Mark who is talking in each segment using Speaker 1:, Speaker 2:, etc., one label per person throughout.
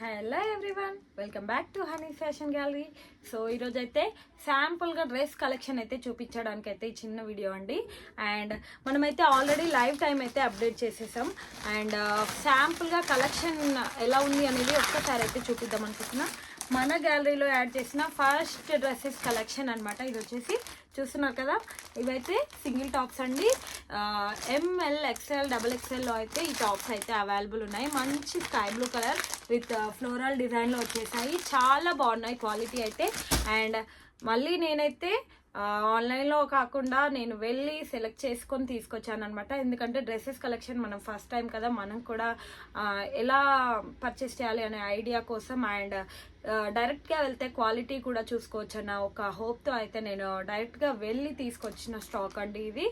Speaker 1: Hello everyone, welcome back to honey fashion gallery. So ఈరోజు అయితే శాంపుల్గా dress collection అయితే చూపించడానికి అయితే ఈ చిన్న వీడియో అండి. అండ్ మనమైతే ఆల్రెడీ లైవ్ టైం అయితే అప్డేట్ చేసేసాం. అండ్ శాంపుల్గా కలెక్షన్ ఎలా ఉంది అనేది ఒక్కసారి అయితే చూపిద్దాం అనుకుంటున్నా. మన గ్యాలరీలో యాడ్ చేసిన ఫస్ట్ డ్రెస్సెస్ కలెక్షన్ అనమాట. ఇది వచ్చేసి చూస్తున్నారు కదా, ఇవైతే సింగిల్ టాప్స్ అండి. ఎంఎల్, ఎక్స్ఎల్, డబుల్ ఎక్స్ఎల్లో అయితే ఈ టాప్స్ అయితే అవైలబుల్ ఉన్నాయి. మంచి sky blue colour with floral డిజైన్లో వచ్చేసాయి. చాలా బాగున్నాయి క్వాలిటీ అయితే. అండ్ మళ్ళీ నేనైతే ఆన్లైన్లో కాకుండా నేను వెళ్ళి సెలెక్ట్ చేసుకొని తీసుకొచ్చాను అనమాట. ఎందుకంటే డ్రెస్సెస్ కలెక్షన్ మనం ఫస్ట్ టైం కదా, మనం కూడా ఎలా పర్చేస్ చేయాలి అనే ఐడియా కోసం అండ్ డైరెక్ట్గా వెళ్తే క్వాలిటీ కూడా చూసుకోవచ్చు అన్న ఒక హోప్తో అయితే నేను డైరెక్ట్గా వెళ్ళి తీసుకొచ్చిన స్టాక్ అండి ఇది.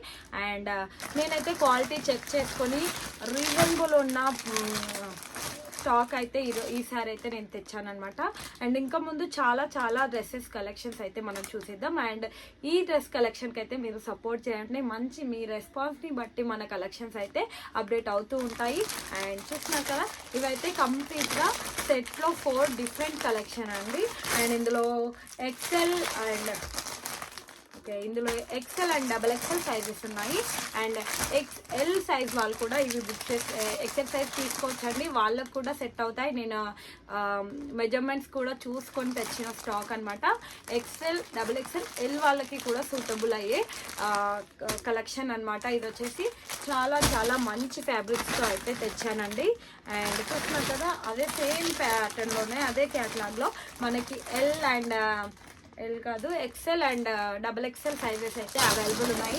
Speaker 1: అండ్ నేనైతే క్వాలిటీ చెక్ చేసుకొని రీజనబుల్ ఉన్న స్టాక్ అయితే ఈసారి అయితే నేను తెచ్చానమాట. అండ్ ఇంకా ముందు చాలా డ్రెస్సెస్ కలెక్షన్స్ అయితే మనం చూసేద్దాం. అండ్ ఈ డ్రెస్ కలెక్షన్కి అయితే మీరు సపోర్ట్ చేయండి. మంచి మీ రెస్పాన్స్ని బట్టి మన కలెక్షన్స్ అయితే అప్డేట్ అవుతూ ఉంటాయి. అండ్ చూస్తున్నారు కదా, ఇవైతే కంప్లీట్గా సెట్లో 4 డిఫరెంట్ కలెక్షన్ అండి. అండ్ ఇందులో ఎక్సెల్ అండ్ ఇందులో XL and double XL sizes ఉన్నాయి. అండ్ ఎక్స్ఎల్ సైజ్ వాళ్ళు కూడా ఇవి బుక్ చేసి ఎక్సెల్ సైజ్ తీసుకోవచ్చండి, వాళ్ళకు కూడా సెట్ అవుతాయి. నేను మెజర్మెంట్స్ కూడా చూసుకొని తెచ్చిన స్టాక్ అనమాట. ఎక్స్ఎల్, డబుల్ ఎక్స్ఎల్, ఎల్ వాళ్ళకి కూడా సూటబుల్ అయ్యే కలెక్షన్ అనమాట. ఇది వచ్చేసి చాలా మంచి ఫ్యాబ్రిక్స్తో అయితే తెచ్చానండి. అండ్ చూస్తున్నారు కదా, అదే సేమ్ ప్యాటర్న్లోనే అదే క్యాటలాగ్లో మనకి ఎల్ కాదు, XL and double XL sizes అయితే అవైలబుల్ ఉన్నాయి.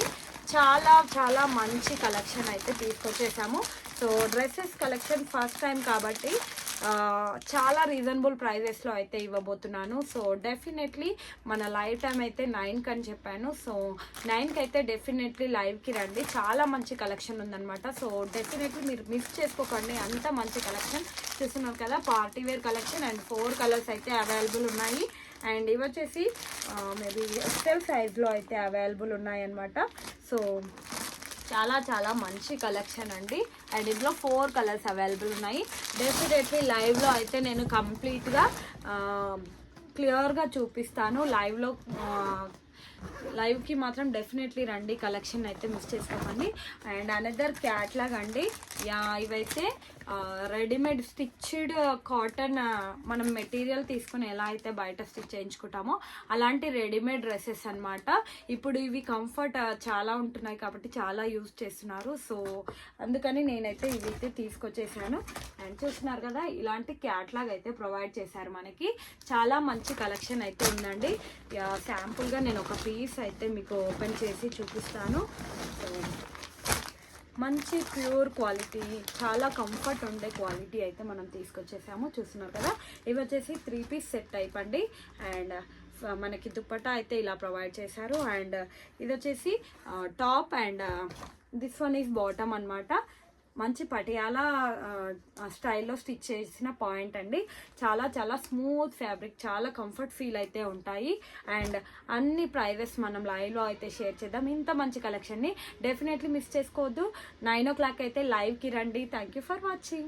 Speaker 1: చాలా మంచి కలెక్షన్ అయితే తీసుకొచ్చేసాము. So dresses collection first time కాబట్టి చాలా రీజనబుల్ ప్రైజెస్లో అయితే ఇవ్వబోతున్నాను. సో డెఫినెట్లీ మన లైవ్ టైం అయితే 9కి అని చెప్పాను. సో 9కి అయితే డెఫినెట్లీ లైవ్కి రండి. చాలా మంచి కలెక్షన్ ఉందన్నమాట. సో డెఫినెట్లీ మీరు మిస్ చేసుకోకండి, అంత మంచి కలెక్షన్ చూస్తున్నారు కదా. Party wear collection and 4 colours అయితే అవైలబుల్ ఉన్నాయి. అండ్ ఇవి వచ్చేసి మేబీ ఎక్సెల్ సైజ్లో అయితే అవైలబుల్ ఉన్నాయన్నమాట. సో చాలా మంచి కలెక్షన్ అండి. అండ్ ఇందులో 4 కలర్స్ అవైలబుల్ ఉన్నాయి. డెఫినెట్లీ లైవ్లో అయితే నేను కంప్లీట్గా క్లియర్గా చూపిస్తాను. లైవ్కి మాత్రం డెఫినెట్లీ రండి, కలెక్షన్ అయితే మిస్ చేసుకోకండి. అండ్ అనదర్ క్యాట్లాగ్ అండి. ఇవైతే రెడీమేడ్ స్టిచ్డ్ కాటన్, మనం మెటీరియల్ తీసుకుని ఎలా అయితే బయట స్టిచ్ చేయించుకుంటామో అలాంటి రెడీమేడ్ డ్రెస్సెస్ అనమాట. ఇప్పుడు ఇవి కంఫర్ట్ చాలా ఉంటున్నాయి కాబట్టి చాలా యూజ్ చేస్తున్నారు. సో అందుకని నేనైతే ఇవైతే తీసుకొచ్చేసాను. అండ్ చూస్తున్నారు కదా, ఇలాంటి క్యాట్లాగ్ అయితే ప్రొవైడ్ చేశారు మనకి. చాలా మంచి కలెక్షన్ అయితే ఉందండి. శాంపుల్గా నేను ఒక పీస్ అయితే మీకు ఓపెన్ చేసి చూపిస్తాను. సో మంచి ప్యూర్ క్వాలిటీ, చాలా కంఫర్ట్ ఉండే క్వాలిటీ అయితే మనం తీసుకొచ్చేసాము. చూస్తున్నారు కదా, ఇవి వచ్చేసి 3 పీస్ సెట్ టైప్ అండి. అండ్ మనకి దుప్పట్టా అయితే ఇలా ప్రొవైడ్ చేశారు. అండ్ ఇది వచ్చేసి top and this one is bottom అనమాట. మంచి పటియాలా స్టైల్లో స్టిచ్ చేసిన పాయింట్ అండి. చాలా స్మూత్ ఫ్యాబ్రిక్, చాలా కంఫర్ట్ ఫీల్ అయితే ఉంటాయి. అండ్ అన్ని ప్రైజెస్ మనం లైవ్లో అయితే షేర్ చేద్దాం. ఇంత మంచి కలెక్షన్ని డెఫినెట్లీ మిస్ చేసుకోవద్దు. 9 o'clock అయితే లైవ్కి రండి. Thank you for watching.